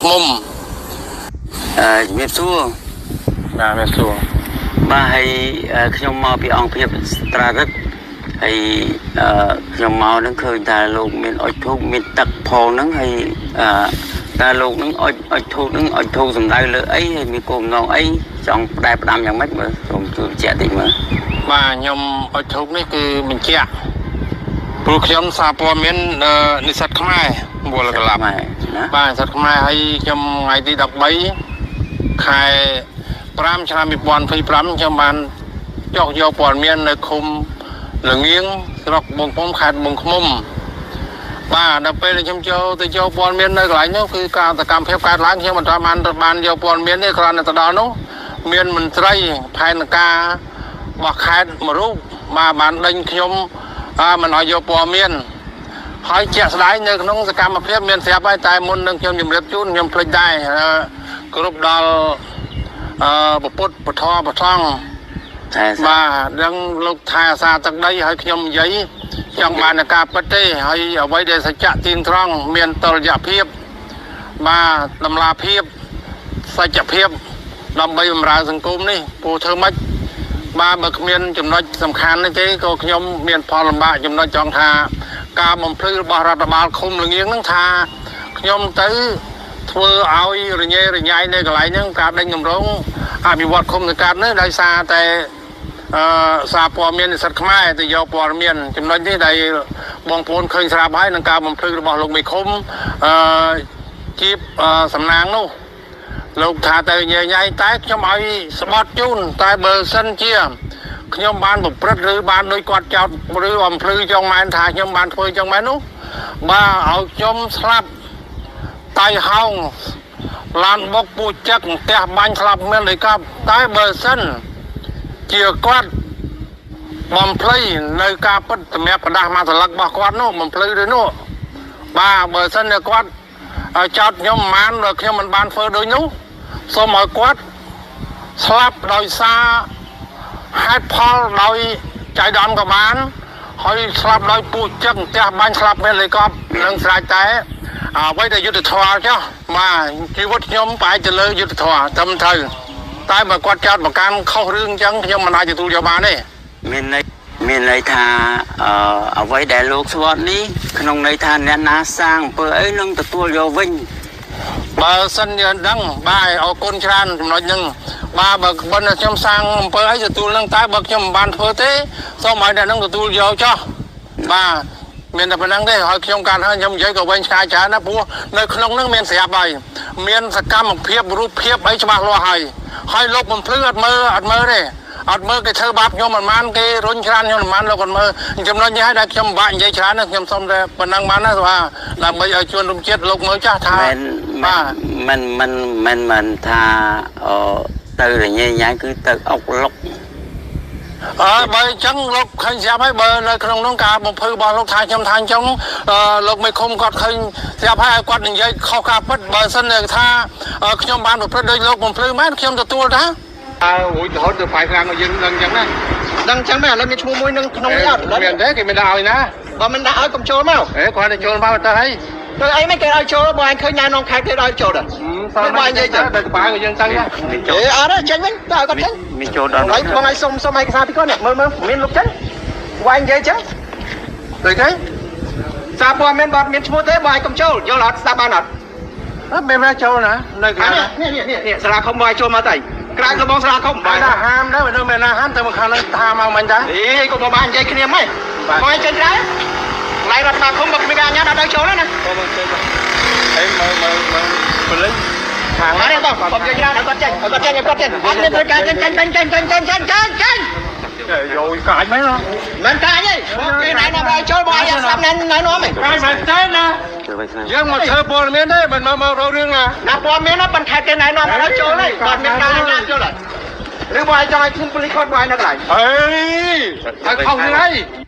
មុំជំរាបសួរបាទជំរាបសួរបាទហើយខ្ញុំមកពីអង្គភាពត្រារិទ្ធហើយខ្ញុំមកនឹងឃើញថាលោកមានអុជធូបមានទឹកផងហ្នឹងហើយតើលោកនឹងអុជធូបនឹងអុជធូបសំដៅលើអីហើយមានគោលបំណងអីចង់ផ្ដែផ្ដាំយ៉ាងម៉េចមើលសូមជួយបញ្ជាក់តិចមើលបាទខ្ញុំអុជធូបនេះគឺបញ្ជាក់ព្រោះខ្ញុំសារព័ត៌មាននិស្សិតខ្មែរវល់កន្លប់ណាបាទនិស្សិតខ្មែរហើយខ្ញុំថ្ងៃទី13ខែ5ឆ្នាំ2025ខ្ញុំបានចុះយកព័ត៌មាននៅឃុំលងៀងស្រុកបងពុំខេត្តបងឃ្មុំបាទដល់ពេលខ្ញុំទៅយកព័ត៌មាននៅកន្លែងនោះគឺការសកម្មភាពកើតឡើងខ្ញុំមិនបានយកព័ត៌មាននេះគ្រាន់តែទៅដល់នោះមានមន្ត្រីផែនការរបស់ខេត្តមួយរូបបានដេញខ្ញុំមិនឲ្យយកព័ត៌មានហើយជាក់ស្ដែងនៅក្នុងសកម្មភាពមានស្រាប់ហើយតែមុននឹងខ្ញុំជម្រាបជូនខ្ញុំភ្លេចដែរគ្រប់ដល់ពុទ្ធពធបឋមបាទដឹងលោកថែអាសាទឹកដីហើយខ្ញុំនិយាយចង់បានការពិតទេហើយអ្វីដែលសច្ចៈទៀងត្រង់មានតុល្យភាពបាទតម្លាភាពសច្ចភាពដើម្បីបម្រើសង្គមនេះពូធ្វើម៉េចបាទបើគ្មានចំណុចសំខាន់នេះទេក៏ខ្ញុំមានផលលំបាកចំណុចចង់ថាការបំភ្លឺរបស់រដ្ឋបាលឃុំលងៀងហ្នឹងថាខ្ញុំទៅធ្វើឲ្យរញ៉េរញ៉ៃនៅកន្លែងហ្នឹងការដេញកម្រងអភិវឌ្ឍឃុំទៅកាត់នេះដោយសារតែសារព័ត៌មាននិស្សិតខ្មែរទៅយកព័ត៌មានចំណុចនេះដែលបងប្អូនឃើញស្រាប់ហើយនឹងការបំភ្លឺរបស់លោកមេឃុំជាសំណាងនោះលោកថាទៅញ៉ៃញ៉ៃតែខ្ញុំឲ្យស្បត់ជូនតែបើសិនជាខ្ញុំបានប្រព្រឹត្តឬបានដោយគាត់ចោទឬបំភ្លឺចង់មែនថាខ្ញុំបានធ្វើចង់មែននោះបាទឲ្យខ្ញុំស្លាប់តៃហោងឡានបុកពូចឹកផ្ទះបាញ់ស្លាប់មានលេកាប់តែបើសិនជាគាត់បំភ្លឺនៅការពិតសម្រាប់ប្រដាស់មកស្លឹករបស់គាត់នោះបំភ្លឺទៅនោះបាទបើសិនជាគាត់ចោទខ្ញុំមិនបានខ្ញុំមិនបានធ្វើដូចនោះសូមឲ្យគាត់ស្លាប់ដោយសារហេតុផលដោយចៃដន្យក៏បានហើយស្លាប់ដោយពូចឹកផ្ទះបាញ់ស្លាប់មានលេកាប់នឹងស្រេចតែអ្វីដែលយុទ្ធធម៌ចុះបាទជីវិតខ្ញុំប្រហែលទៅលើយុទ្ធធម៌ត្រឹមត្រូវតែបើគាត់ចោទប្រកាន់ខុសរឿងអញ្ចឹងខ្ញុំមិនអាចទទួលយកបានទេមានន័យថាអ្វីដែលលោកស្វាត់នេះក្នុងន័យថាអ្នកណាសាងអំពើអីនឹងទទួលយកវិញបើសិនយើងដឹងបាទអរគុណច្រើនចំណុចហ្នឹងបាទបើខ្ញុំសាងអំពើអីទទួលនឹងតែបើខ្ញុំមិនបានធ្វើទេសូមឲ្យអ្នកហ្នឹងទទួលយកចុះបាទមានតែប៉ុណ្្នឹងទេហើយខ្ញុំកាន់ហើយខ្ញុំនិយាយក៏វិញឆ្ងាយច្រើនណាព្រោះនៅក្នុងហ្នឹងមានស្រាប់ហើយមានសកម្មភាពរូបភាពអីច្បាស់លាស់ហើយលោកបំភ្លឺអត់មើលទេអត់មើលគេធ្វើបាបខ្ញុំមិនបានគេរុញច្រានខ្ញុំមិនបានលោកអត់មើលចំណុចនេះហើយដែលខ្ញុំពិបាកនិយាយច្រើនណាខ្ញុំសុំតែប៉ុណ្ណឹងបានណាបាទដើម្បីឲ្យជួនរំជាតិលោកមើលចាស់ថាបាទមិនថាទៅរញ៉េញ៉ៃគឺទៅអុកលុកបើអញ្ចឹងលោកឃើញស្រាប់ហើយបើនៅក្នុងនោះការបំភ្លឺរបស់លោកថាខ្ញុំថាអញ្ចឹងលោកមេឃុំគាត់ឃើញស្រាប់ហើយគាត់និយាយខុសការពិតបើសិនថាខ្ញុំបានប្រព្រឹត្តដោយលោកបំភ្លឺមែនខ្ញុំទទួលថារួចរហូតទៅផ្សាយខាងយើងដឹងអញ្ចឹងណាដឹងអញ្ចឹងមែនឥឡូវមានឈ្មោះមួយនឹងក្នុងនេះអត់មានទេគេមិនដាក់ឲ្យណាបើមិនដាក់ឲ្យកុំចូលមកគាត់ទៅចូលមកទៅហើយទៅអីមិនគេឲ្យចូលបើអញឃើញណែនាំខេត្តគេឲ្យចូលដែរបើនិយាយចឹងទៅក្បាលយើងតាំងអត់ទេចេញវិញទៅឲ្យគាត់ចេញមានចូលដល់ហើយបងឲ្យសុំឯកសារពីគាត់នេះមើលមានលោកចេញវាយនិយាយចឹងទៅគេសារព័ត៌មានបាត់មានឈ្មោះទេបើឲ្យកុំចូលយល់អត់ស្ដាប់បានអត់មិនមែនចូលណានៅក្រៅនេះសាលាខំមកឲ្យចូលមកទៅក្រៅកំបងសាលាខំបាយថាហាមដែរមិនមែនណាហាមតែមកខាងហ្នឹងថាមកមិញដែរអីក៏មកបាននិយាយគ្នាហ្មងមកឲ្យចេញក្រៅឡៃរដ្ឋបាលឃុំបើមានការញ៉ាំដល់ចូលណាមើលពលិញខាងនេះបងខ្ញុំនិយាយច្រើនឲ្យគាត់ចេញអត់មានត្រូវការចេញយកកាច់មែនមិនកាច់ទេគេណែនាំឲ្យចូលបងឲ្យស្ដាប់ណែនាំហ៎កាច់មិនទេណាយើងមកធ្វើព័ត៌មានទេមិនមករករឿងណាព័ត៌មានណាបន្ថែមគេណែនាំឲ្យចូលទេគាត់មានការញ៉ាំចូលហើយឬបងឲ្យចង់ឲ្យខ្ញុំពលិចគាត់បងឲ្យនៅកន្លែងអេហើយខុសរឿងអី